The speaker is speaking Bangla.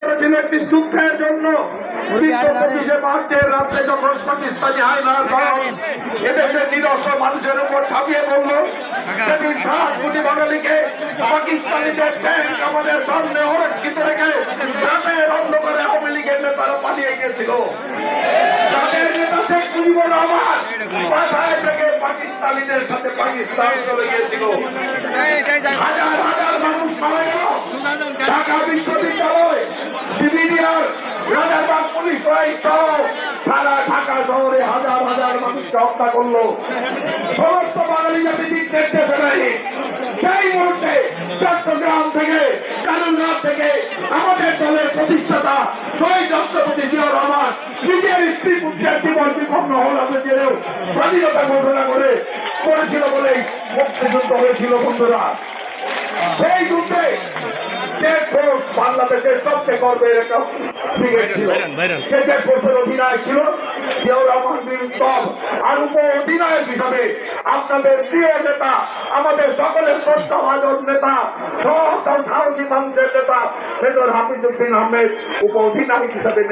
একটি যুদ্ধের জন্য 25শে মার্চের রাত্রে যখন পাকিস্তানি হায়নার দল এদেশের নিরস্ব মানুষের উপর ঝাঁপিয়ে পড়ল, সেদিন 7 কোটি বাঙালিকে পাকিস্তানিদের ব্যাংক আমাদের সামনে অরক্ষিত রেখে রাতের অন্ধকারে আওয়ামী লীগের নেতারা পালিয়ে গিয়েছিল। তাদের নেতা শেখ মুজিবুর রহমান বাসায় থেকে পাকিস্তানিদের সাথে পাকিস্তান চলে গিয়েছিল। হাজার হাজার মানুষ মারা গেল। ঢাকা বিশ্ববিদ্যালয়, বিবিডিআর, রাজারবাগ পুলিশ লাইন সহ সারা ঢাকা শহরে হাজার হাজার মানুষকে হত্যা করলো। সমস্ত বাঙালি জাতি নির্দেশে নেই। সেই মুহূর্তে চট্টগ্রাম থেকে, কালুরঘাট থেকে আমাদের দলের প্রতিষ্ঠাতা শহীদ রাষ্ট্রপতি জিয়াউর রহমান নিজের স্ত্রী পুত্রের জীবন বিপন্ন হলাতে জেনেও স্বাধীনতা ঘোষণা করেছিল বলেই মুক্তিযুদ্ধ হয়েছিল। বন্ধুরা, সেই যুদ্ধে বাংলাদেশের সবচেয়ে গর্বের একটা ক্রিকেট ছিল, ক্রিকেট ফোর্সের অধিনায়ক ছিল জিয়াউর রহমান বিন তব। আর উপ অধিনায়ক হিসাবে আপনাদের প্রিয় নেতা, আমাদের সকলের শ্রদ্ধাভাজন নেতা, সাহসী মানুষের নেতা মেজর হাফিজউদ্দিন আহমেদ উপ অধিনায়ক হিসাবে